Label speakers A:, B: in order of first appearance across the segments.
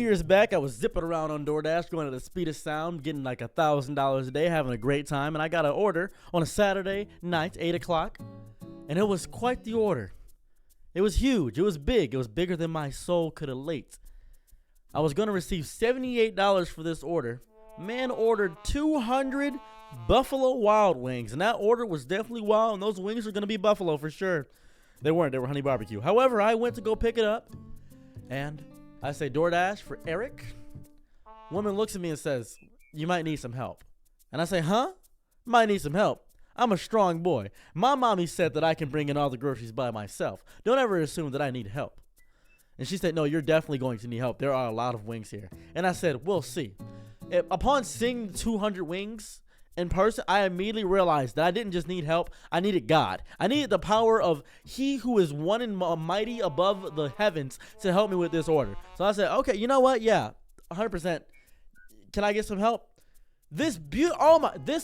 A: years back, I was zipping around on Doordashed, going at the speed of sound, getting like $1,000 a day, having a great time, and I got an order on a Saturday night, 8 o'clock, and it was quite the order. It was huge. It was big. It was bigger than my soul could elate. I was going to receive $78 for this order. Man ordered 200 Buffalo Wild Wings, and that order was definitely wild, and those wings were going to be buffalo for sure. They weren't. They were honey barbecue. However, I went to go pick it up, and I say, DoorDash for Eric. Woman looks at me and says, you might need some help. And I say, huh? Might need some help. I'm a strong boy. My mommy said that I can bring in all the groceries by myself. Don't ever assume that I need help. And she said, no, you're definitely going to need help. There are a lot of wings here. And I said, we'll see. Upon seeing 200 wings in person, I immediately realized that I didn't just need help. I needed God. I needed the power of He who is one and mighty above the heavens to help me with this order. So I said, okay, you know what? Yeah, 100%. Can I get some help? This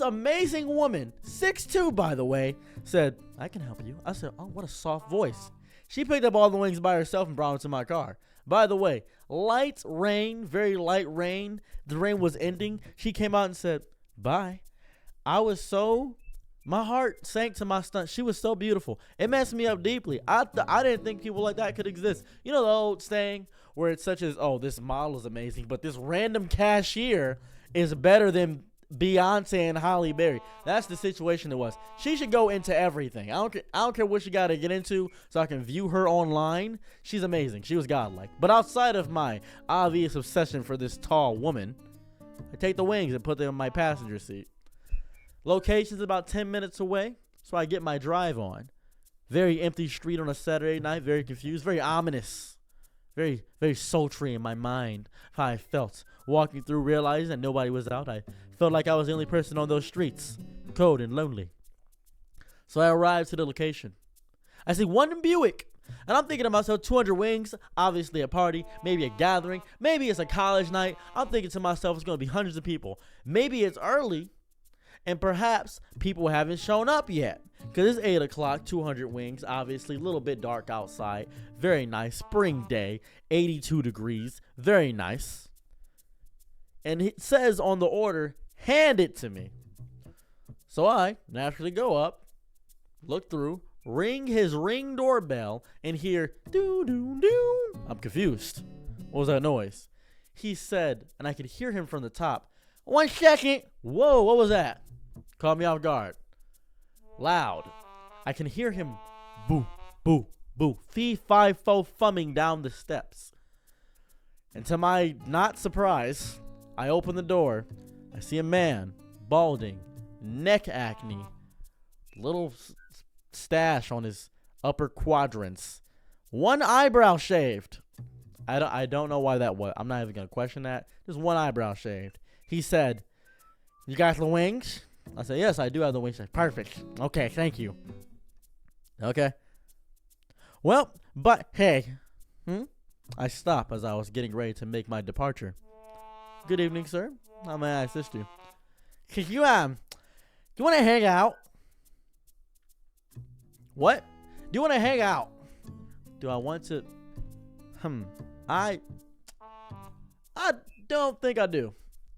A: amazing woman, 6'2", by the way, said, I can help you. I said, oh, what a soft voice. She picked up all the wings by herself and brought them to my car. By the way, light rain, very light rain. The rain was ending. She came out and said, bye. My heart sank to my stomach. She was so beautiful. It messed me up deeply. I didn't think people like that could exist. You know the old saying where it's such as, oh, this model is amazing, but this random cashier is better than Beyonce and Halle Berry. That's the situation it was. She should go into everything. I don't care what she got to get into so I can view her online. She's amazing. She was godlike. But outside of my obvious obsession for this tall woman, I take the wings and put them in my passenger seat. Location's about 10 minutes away, so I get my drive on. Very empty street on a Saturday night, very confused, very ominous, very, very sultry in my mind. How I felt walking through, realizing that nobody was out. I felt like I was the only person on those streets, cold and lonely. So I arrived to the location. I see one Buick, and I'm thinking to myself, 200 wings, obviously a party, maybe a gathering, maybe it's a college night. I'm thinking to myself, it's going to be hundreds of people. Maybe it's early, and perhaps people haven't shown up yet. Because it's 8 o'clock, 200 wings, obviously, a little bit dark outside. Very nice, spring day, 82 degrees, very nice. And it says on the order, hand it to me. So I naturally go up, look through, ring his Ring doorbell, and hear, doo-doo-doo. I'm confused. What was that noise? He said, and I could hear him from the top, 1 second. Whoa, what was that? Caught me off guard. Loud. I can hear him boo, boo, boo, fee, fi, fo, fumming down the steps. And to my not surprise, I open the door. I see a man, balding, neck acne, little stash on his upper quadrants, 1 eyebrow shaved. I don't know why that was. I'm not even going to question that. Just 1 eyebrow shaved. He said, you got the wings? I said, yes, I do have the wings. Perfect. Okay, thank you. Okay. Well, but hey. I stopped as I was getting ready to make my departure. Good evening, sir. How may I assist you? Could you, do you want to hang out? What? Do you want to hang out? Do I want to? I don't think I do.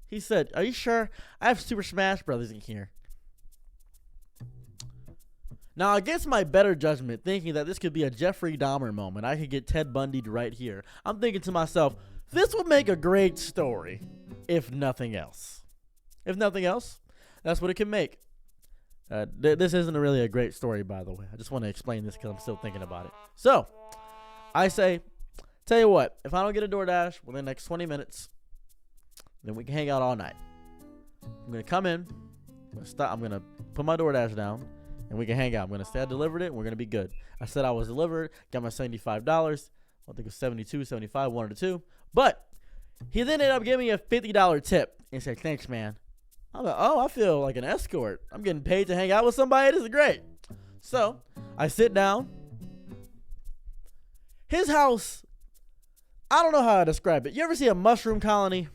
A: He said, are you sure? I have Super Smash Brothers in here. Now, against my better judgment, thinking that this could be a Jeffrey Dahmer moment, I could get Ted Bundy'd right here. I'm thinking to myself, this would make a great story, if nothing else. If nothing else, that's what it can make. This isn't really a great story, by the way. I just want to explain this because I'm still thinking about it. So, I say, tell you what, if I don't get a DoorDash within the next 20 minutes, then we can hang out all night. I'm going to come in. I'm going to put my DoorDash down, and we can hang out. I'm going to say I delivered it, and we're going to be good. I said I was delivered, got my $75. I think it was 72, 75, one or two. But he then ended up giving me a $50 tip and said, thanks, man. I'm like, oh, I feel like an escort. I'm getting paid to hang out with somebody. This is great. So I sit down. His house, I don't know how to describe it. You ever see a mushroom colony?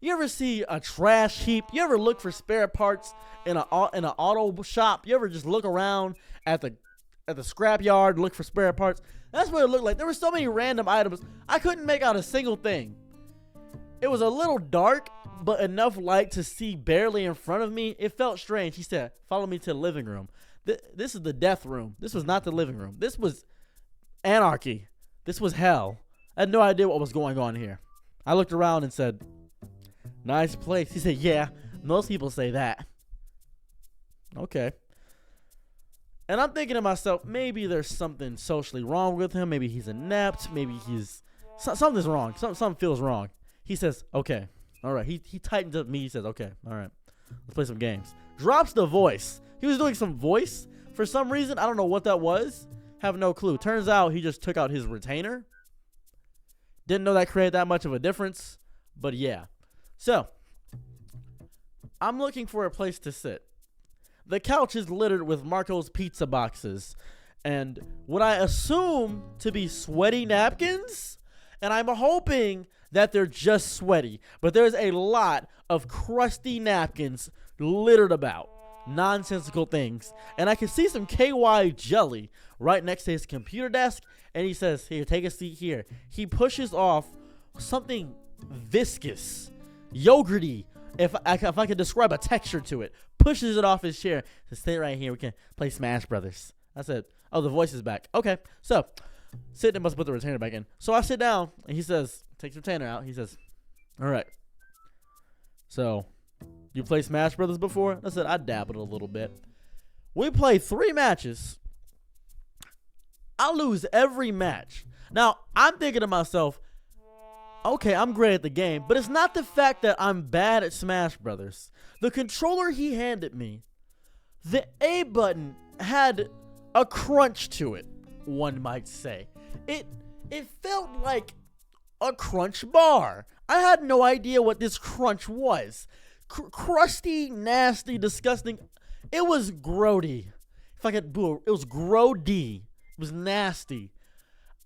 A: You ever see a trash heap? You ever look for spare parts in an auto shop? You ever just look around at the scrap yard, look for spare parts? That's what it looked like. There were so many random items. I couldn't make out a single thing. It was a little dark, but enough light to see barely in front of me. It felt strange. He said, follow me to the living room. This is the death room. This was not the living room. This was anarchy. This was hell. I had no idea what was going on here. I looked around and said, nice place. He said, yeah, most people say that. Okay. And I'm thinking to myself, maybe there's something socially wrong with him. Maybe he's inept. Maybe something's wrong. Something feels wrong. He says, okay. All right. He tightens up me. He says, okay. All right. Let's play some games. Drops the voice. He was doing some voice for some reason. I don't know what that was. Have no clue. Turns out he just took out his retainer. Didn't know that created that much of a difference. But yeah. So, I'm looking for a place to sit. The couch is littered with Marco's pizza boxes and what I assume to be sweaty napkins. And I'm hoping that they're just sweaty. But there's a lot of crusty napkins littered about. Nonsensical things. And I can see some KY jelly right next to his computer desk. And he says, here, take a seat here. He pushes off something viscous, yogurty, if I could describe a texture to it. Pushes it off his chair. Says, stay right here. We can play Smash Brothers. I said, oh, the voice is back. Okay. So, sit and must put the retainer back in. So I sit down, and he says, takes the retainer out. He says, all right. So, you played Smash Brothers before? I said, I dabbled a little bit. We played 3 matches. I lose every match. Now, I'm thinking to myself, okay, I'm great at the game, but it's not the fact that I'm bad at Smash Brothers. The controller he handed me, the A button had a crunch to it, one might say. It felt like a crunch bar. I had no idea what this crunch was. Crusty, nasty, disgusting. It was grody. If I could boo, it was grody. It was nasty.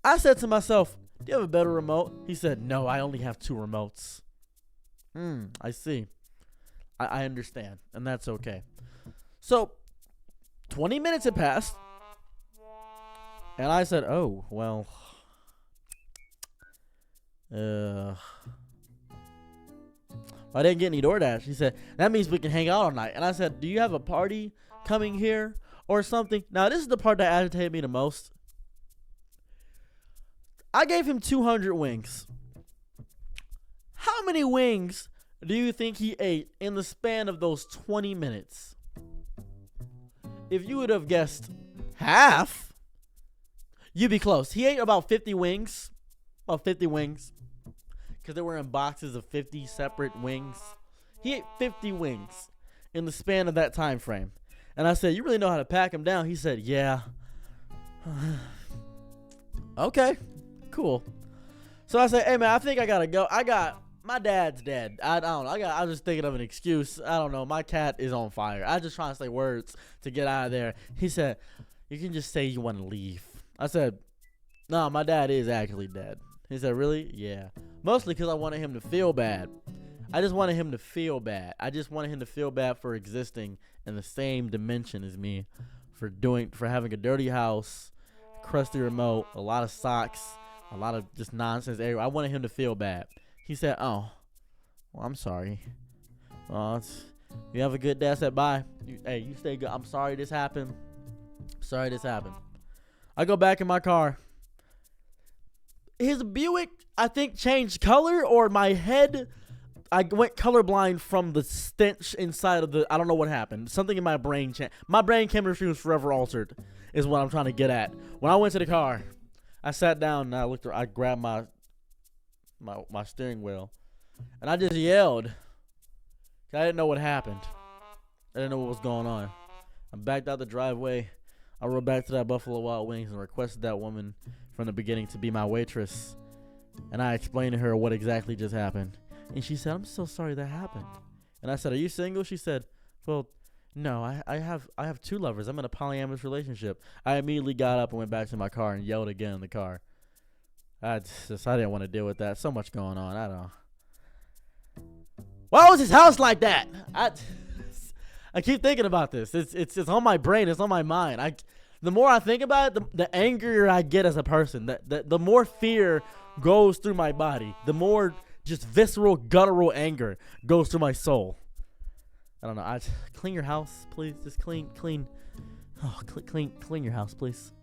A: I said to myself, do you have a better remote? He said, no, I only have 2 remotes. I see. I understand, and that's okay. So, 20 minutes had passed, and I said, oh, well, I didn't get any Doordashed. He said, that means we can hang out all night. And I said, do you have a party coming here or something? Now, this is the part that agitated me the most. I gave him 200 wings. How many wings do you think he ate in the span of those 20 minutes? If you would have guessed half, you'd be close. He ate about 50 wings. About 50 wings. Because they were in boxes of 50 separate wings. He ate 50 wings in the span of that time frame. And I said, you really know how to pack them down? He said, yeah. Okay. Cool. So I said, hey man, I think I gotta go. My dad's dead. I don't know. I was just thinking of an excuse. I don't know. My cat is on fire. I just trying to say words to get out of there. He said, you can just say you want to leave. I said, no, my dad is actually dead. He said, really? Yeah. Mostly because I wanted him to feel bad. I just wanted him to feel bad. I just wanted him to feel bad for existing in the same dimension as me, for having a dirty house, crusty remote, a lot of socks, a lot of just nonsense everywhere. I wanted him to feel bad. He said, oh, well, I'm sorry. You have a good day. I said, bye. You stay good. I'm sorry this happened. Sorry this happened. I go back in my car. His Buick, I think, changed color, or my head, I went colorblind from the stench inside of I don't know what happened. Something in my brain changed. My brain chemistry was forever altered, is what I'm trying to get at. When I went to the car, I sat down and I grabbed my steering wheel, and I just yelled. I didn't know what happened. I didn't know what was going on. I backed out the driveway. I rode back to that Buffalo Wild Wings and requested that woman from the beginning to be my waitress. And I explained to her what exactly just happened. And she said, I'm so sorry that happened. And I said, are you single? She said, well, no, I have 2 lovers. I'm in a polyamorous relationship. I immediately got up and went back to my car and yelled again in the car. I didn't want to deal with that. So much going on. I don't know. Why was his house like that? I keep thinking about this. It's on my brain. It's on my mind. The more I think about it, the angrier I get as a person. The more fear goes through my body. The more just visceral, guttural anger goes through my soul. I don't know. Clean your house, please. Just clean. Oh, clean your house, please.